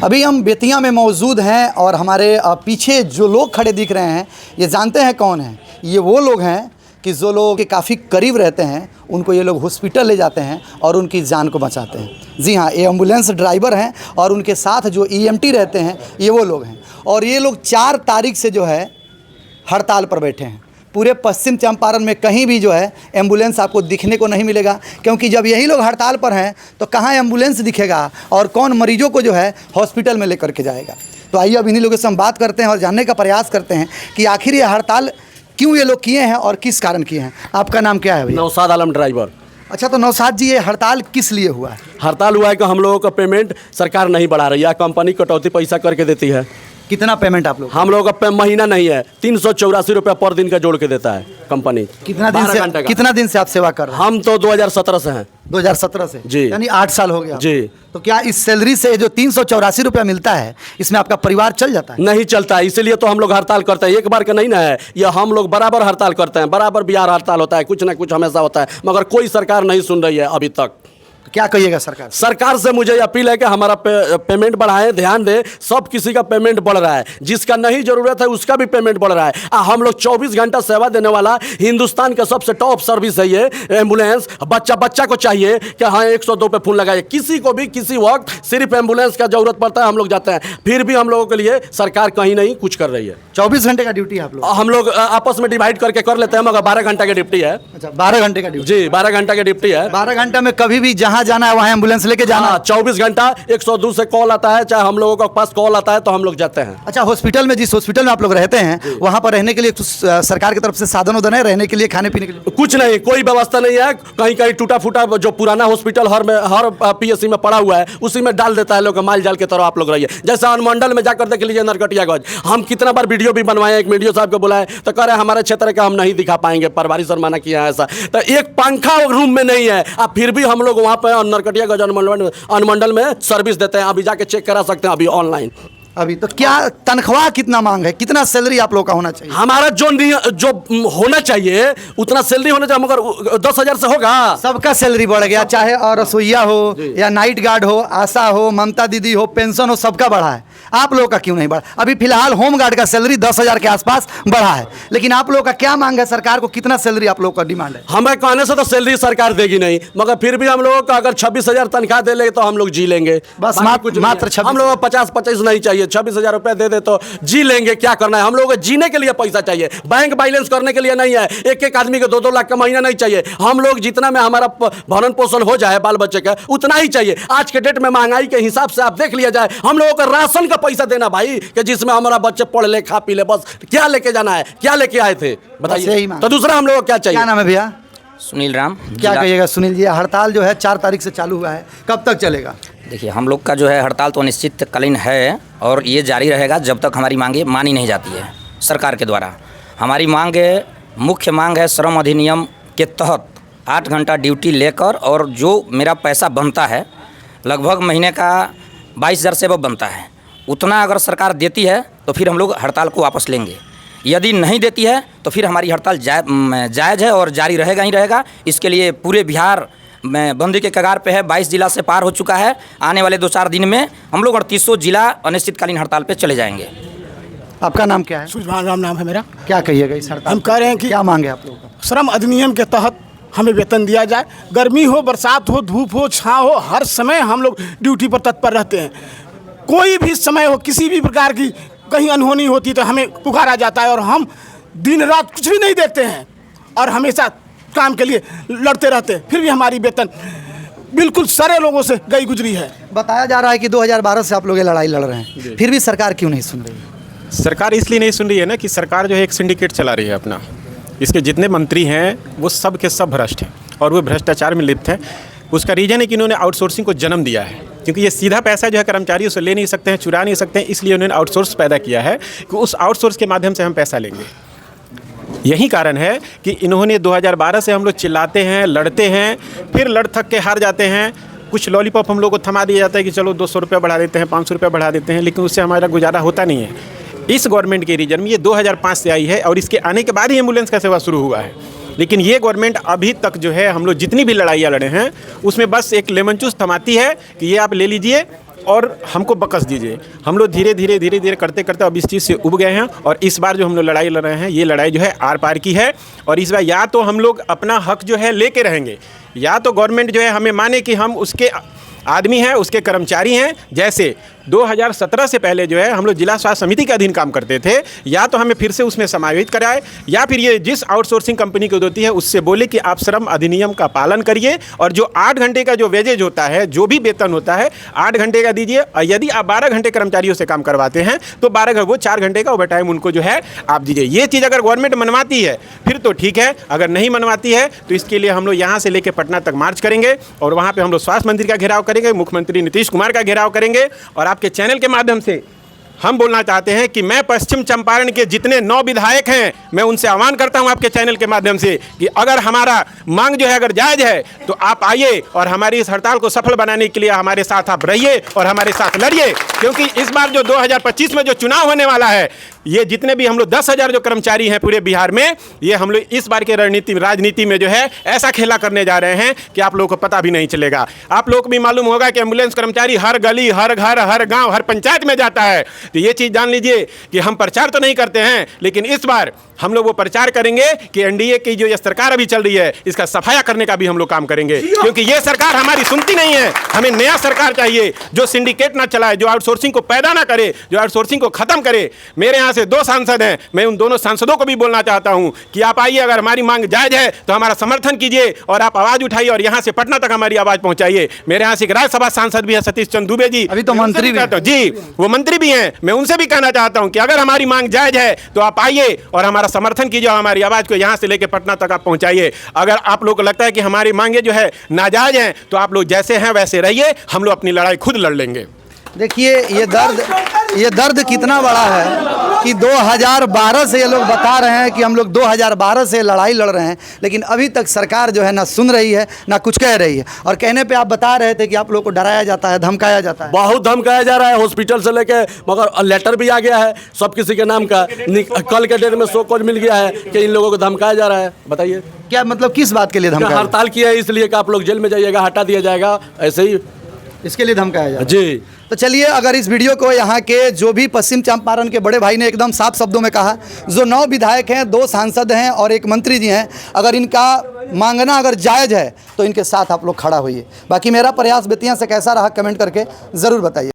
अभी हम बेतिया में मौजूद हैं और हमारे पीछे जो लोग खड़े दिख रहे हैं ये जानते हैं कौन हैं। ये वो लोग हैं कि जो लोग के काफ़ी करीब रहते हैं उनको ये लोग हॉस्पिटल ले जाते हैं और उनकी जान को बचाते हैं। जी हाँ, ये एम्बुलेंस ड्राइवर हैं और उनके साथ जो EMT रहते हैं ये वो लोग हैं। और ये लोग 4 तारीख से जो है हड़ताल पर बैठे हैं। पूरे पश्चिम चंपारण में कहीं भी जो है एम्बुलेंस आपको दिखने को नहीं मिलेगा, क्योंकि जब यही लोग हड़ताल पर हैं तो कहाँ एम्बुलेंस दिखेगा और कौन मरीजों को जो है हॉस्पिटल में लेकर के जाएगा। तो आइए अब इन्हीं लोगों से हम बात करते हैं और जानने का प्रयास करते हैं कि आखिर ये हड़ताल क्यों ये लोग किए हैं और किस कारण किए हैं। आपका नाम क्या है भैया? नौशाद आलम ड्राइवर। अच्छा, तो नौशाद जी ये हड़ताल किस लिए हुआ है? हड़ताल हुआ है कि हम लोगों का पेमेंट सरकार नहीं बढ़ा रही है, कंपनी कटौती पैसा करके देती है। कितना पेमेंट आप लोग? हम लोगों का महीना नहीं है, 384 रुपये पर दिन का जोड़ के देता है कंपनी। कितना दिन से आप सेवा कर रहे हैं? हम तो 2017 से हैं। 2017 से जी, यानी 8 साल हो गया जी। तो क्या इस सैलरी से जो 384 रुपया मिलता है इसमें आपका परिवार चल जाता है? नहीं चलता है, इसीलिए तो हम लोग हड़ताल करते हैं। एक बार का नहीं ना है, ये हम लोग बराबर हड़ताल करते हैं, बराबर बिहार हड़ताल होता है, कुछ ना कुछ हमेशा होता है, मगर कोई सरकार नहीं सुन रही है अभी तक। क्या कहिएगा सरकार? सरकार से मुझे अपील है कि हमारा पेमेंट बढ़ाएं, ध्यान दें। सब किसी का पेमेंट बढ़ रहा है, जिसका नहीं जरूरत है उसका भी पेमेंट बढ़ रहा है। हम लोग 24 घंटा सेवा देने वाला हिंदुस्तान का सबसे टॉप सर्विस है ये एम्बुलेंस। बच्चा को चाहिए कि हाँ 102 पे फोन लगाइए, किसी को भी किसी वक्त सिर्फ एम्बुलेंस का जरूरत पड़ता है, हम लोग जाते हैं। फिर भी हम लोगों के लिए सरकार कहीं नहीं कुछ कर रही है। 24 घंटे का ड्यूटी है हम लोग आपस में डिवाइड करके कर लेते हैं, मगर 12 घंटा की ड्यूटी है। अच्छा, 12 घंटे का ड्यूटी? जी, 12 घंटा की ड्यूटी है। 12 घंटा में कभी भी जहाँ जाना है वहाँ एम्बुलेंस लेके जाना है? 24 घंटा 102 से कॉल आता है, चाहे हम लोगों के पास कॉल आता है तो हम लोग जाते हैं। अच्छा, हॉस्पिटल में जिस हॉस्पिटल में आप लोग रहते हैं वहाँ पर रहने के लिए सरकार की तरफ से साधन उधन है रहने के लिए, खाने पीने के लिए? कुछ नहीं, कोई व्यवस्था नहीं है। कहीं कहीं टूटा फूटा जो पुराना हॉस्पिटल हर PSC में पड़ा हुआ है उसी में डाल देता है लोग, माल जाल की तरह आप लोग रहिए। जैसे अनुमंडल में जाकर देख लीजिए नरकटियागंज, हम कितना बार वीडियो भी बनवाए, एक वीडियो साहब को बुलाए तो कह रहे हमारे क्षेत्र का हम नहीं दिखा पाएंगे, परवारी सर माना किया है ऐसा। तो एक पंखा रूम में नहीं है, अब फिर भी हम लोग वहाँ पर नरकटियागंज अनुमंडल में सर्विस देते हैं। अभी जाके चेक करा सकते हैं अभी ऑनलाइन। अभी तो क्या तनख्वाह कितना मांग है, कितना सैलरी आप लोग का होना चाहिए? हमारा जो होना चाहिए उतना सैलरी होना चाहिए, मगर 10,000 से होगा? सबका सैलरी बढ़ गया, चाहे और रसोईया हो या नाइट गार्ड हो, आशा हो, ममता दीदी हो, पेंशन हो, सबका बढ़ा है। आप लोगों का क्यों नहीं बढ़ा? अभी फिलहाल होम गार्ड का सैलरी 10,000 के आसपास बढ़ा है, लेकिन आप लोगों का क्या मांग है? सरकार को कितना सैलरी आप लोगों का डिमांड है? हमें कहने से तो सैलरी सरकार देगी नहीं, मगर फिर भी हम लोगों का अगर 26,000 तनख्वाह दे ले तो हम लोग जी लेंगे। बस मात्र 26? हम लोगों को 50-25 नहीं चाहिए, 26,000 रुपए दे दे तो जी लेंगे। क्या करना है, हम लोगों को जीने के लिए पैसा चाहिए, बैंक बैलेंस करने के लिए नहीं है। एक आदमी को 2-2 लाख का महीना नहीं चाहिए। हम लोग जितना में हमारा भरण पोषण हो जाए बाल बच्चे का उतना ही चाहिए। आज के डेट में महंगाई के हिसाब से आप देख लिया जाए, हम लोगों को राशन का पैसा देना भाई, कि जिसमें हमारा बच्चे पढ़ ले खा पी ले, बस क्या लेके जाना है, क्या लेके आए थे बताइए। तो दूसरा हम लोगों को क्या चाहिए? क्या नाम है भैया? सुनील राम। क्या कहिएगा सुनील जी, हड़ताल जो है 4 तारीख से चालू हुआ है, कब तक चलेगा? देखिए, हम लोग का जो है हड़ताल तो अनिश्चितकालीन है और ये जारी रहेगा जब तक हमारी मांगे मानी नहीं जाती है सरकार के द्वारा। हमारी मुख्य मांग है श्रम अधिनियम के तहत 8 घंटा ड्यूटी लेकर, और जो मेरा पैसा बनता है लगभग महीने का 22,000 से अब बनता है, उतना अगर सरकार देती है तो फिर हम लोग हड़ताल को वापस लेंगे। यदि नहीं देती है तो फिर हमारी हड़ताल जायज़ है और जारी रहेगा ही रहेगा। इसके लिए पूरे बिहार में बंदी के कगार पे है, 22 जिला से पार हो चुका है। आने वाले 2-4 दिन में हम लोग 3800 जिला अनिश्चितकालीन हड़ताल पे चले जाएंगे। आपका नाम क्या है? सुजमान राम नाम है मेरा। क्या कहिएगा इस हड़ताल? हम कह रहे हैं कि क्या मांगे आप लोगों का? श्रम अधिनियम के तहत हमें वेतन दिया जाए। गर्मी हो, बरसात हो, धूप हो, छाँव हो, हर समय हम लोग ड्यूटी पर तत्पर रहते हैं। कोई भी समय हो, किसी भी प्रकार की कहीं अनहोनी होती तो हमें पुकारा जाता है और हम दिन रात कुछ भी नहीं देखते हैं और हमेशा काम के लिए लड़ते रहते हैं। फिर भी हमारी वेतन बिल्कुल सारे लोगों से गई गुजरी है। बताया जा रहा है कि 2012 से आप लोग ये लड़ाई लड़ रहे हैं, फिर भी सरकार क्यों नहीं सुन रही है? सरकार इसलिए नहीं सुन रही है ना कि सरकार जो है एक सिंडिकेट चला रही है अपना। इसके जितने मंत्री हैं वो सब के सब भ्रष्ट हैं और वो भ्रष्टाचार में लिप्त हैं। उसका रीज़न है कि इन्होंने आउटसोर्सिंग को जन्म दिया है, क्योंकि ये सीधा पैसा जो है कर्मचारियों से ले नहीं सकते हैं, चुरा नहीं सकते हैं, इसलिए उन्होंने आउटसोर्स पैदा किया है कि उस आउटसोर्स के माध्यम से हम पैसा लेंगे। यही कारण है कि इन्होंने 2012 से हम लोग चिल्लाते हैं, लड़ते हैं, फिर लड़ थक के हार जाते हैं। कुछ लॉलीपॉप हम लोग को थमा दिया जाता है कि चलो 200 रुपये बढ़ा देते हैं, 500 रुपये बढ़ा देते हैं, लेकिन उससे हमारा गुजारा होता नहीं है। इस गवर्नमेंट के रीजन में ये 2005 से आई है और इसके आने के बाद ही एम्बुलेंस का सेवा शुरू हुआ है। लेकिन ये गवर्नमेंट अभी तक जो है हम लोग जितनी भी लड़ाइयाँ लड़े हैं उसमें बस एक लेमन चूस थमाती है कि ये आप ले लीजिए, और हमको बकस दीजिए। हम लोग धीरे धीरे करते करते अब इस चीज़ से उब गए हैं और इस बार जो हम लोग लड़ाई लड़ रहे हैं, ये लड़ाई जो है आर पार की है। और इस बार या तो हम लोग अपना हक जो है लेके रहेंगे, या तो गवर्नमेंट जो है हमें माने कि हम उसके आदमी हैं, उसके कर्मचारी हैं। जैसे 2017 से पहले जो है हम लोग जिला स्वास्थ्य समिति के अधीन काम करते थे, या तो हमें फिर से उसमें समाहित कराए, या फिर ये जिस आउटसोर्सिंग कंपनी की होती है उससे बोले कि आप श्रम अधिनियम का पालन करिए और जो 8 घंटे का जो वेजेज होता है, जो भी वेतन होता है 8 घंटे का दीजिए। और यदि आप 12 घंटे कर्मचारियों से काम करवाते हैं तो 12 वो 4 घंटे का ओवर टाइम उनको जो है आप दीजिए। ये चीज़ अगर गवर्नमेंट मनवाती है फिर तो ठीक है, अगर नहीं मनवाती है तो इसके लिए हम लोग यहाँ से लेकर पटना तक मार्च करेंगे और वहाँ पर हम लोग स्वास्थ्य मंत्री का घेराव करेंगे, मुख्यमंत्री नीतीश कुमार का घेराव करेंगे। और आपके चैनल के माध्यम से हम बोलना चाहते हैं कि मैं पश्चिम चंपारण के जितने 9 विधायक हैं, मैं उनसे आह्वान करता हूं आपके चैनल के माध्यम से कि अगर हमारा मांग जो है अगर जायज़ है तो आप आइए और हमारी इस हड़ताल को सफल बनाने के लिए हमारे साथ आप रहिए और हमारे साथ लड़िए। क्योंकि इस बार जो 2025 में जो चुनाव होने वाला है, ये जितने भी हम लोग 10,000 जो कर्मचारी हैं पूरे बिहार में, ये हम लोग इस बार के राजनीति में जो है ऐसा खेला करने जा रहे हैं कि आप लोगों को पता भी नहीं चलेगा। आप लोगों को भी मालूम होगा कि एम्बुलेंस कर्मचारी हर गली, हर घर, हर गांव, हर पंचायत में जाता है। तो ये चीज़ जान लीजिए कि हम प्रचार तो नहीं करते हैं, लेकिन इस बार हम लोग वो प्रचार करेंगे कि एनडीए की जो ये सरकार अभी चल रही है इसका सफाया करने का भी हम लोग काम करेंगे। क्योंकि ये सरकार हमारी सुनती नहीं है। हमें नया सरकार चाहिए जो सिंडिकेट ना चलाए, जो आउटसोर्सिंग को पैदा ना करे, जो आउटसोर्सिंग को खत्म करे। मेरे यहाँ से 2 सांसद हैं, मैं उन दोनों सांसदों को भी बोलना चाहता हूँ कि आप आइए, अगर हमारी मांग जायज़ है तो हमारा समर्थन कीजिए और आप आवाज़ उठाइए और यहाँ से पटना तक हमारी आवाज़ पहुँचाइए। मेरे यहाँ से एक राज्यसभा सांसद भी है, सतीश चंद्र दुबे जी, अभी तो मंत्री भी हैं। जी, वो मंत्री भी हैं। मैं उनसे भी कहना चाहता हूँ कि अगर हमारी मांग जायज़ है तो आप आइए और हमारा समर्थन कीजिए, हमारी आवाज़ को यहाँ से लेकर पटना तक आप पहुँचाइए। अगर आप लोग को लगता है कि हमारी मांगे जो है नाजायज़ हैं तो आप लोग जैसे हैं वैसे रहिए, हम लोग अपनी लड़ाई खुद लड़ लेंगे। देखिए ये दर्द कितना बड़ा है कि 2012 से ये लोग बता रहे हैं कि हम लोग 2012 से लड़ाई लड़ रहे हैं, लेकिन अभी तक सरकार जो है ना सुन रही है ना कुछ कह रही है। और कहने पे आप बता रहे थे कि आप लोग को डराया जाता है, धमकाया जाता है। बहुत धमकाया जा रहा है हॉस्पिटल से लेके, मगर लेटर भी आ गया है सब किसी के नाम का। कल के डेट में शो कॉज मिल गया है कि इन लोगों को धमकाया जा रहा है। बताइए क्या मतलब, किस बात के लिए धमकाया? हड़ताल किया है इसलिए कि आप लोग जेल में जाइएगा, हटा दिया जाएगा, ऐसे ही इसके लिए धमकाया जाए जी। तो चलिए, अगर इस वीडियो को यहाँ के जो भी पश्चिम चंपारण के बड़े भाई ने एकदम साफ शब्दों में कहा, जो 9 विधायक हैं, 2 सांसद हैं और 1 मंत्री जी हैं, अगर इनका मांगना अगर जायज़ है तो इनके साथ आप लोग खड़ा होइए। बाकी मेरा प्रयास बेतिया से कैसा रहा कमेंट करके ज़रूर बताइए।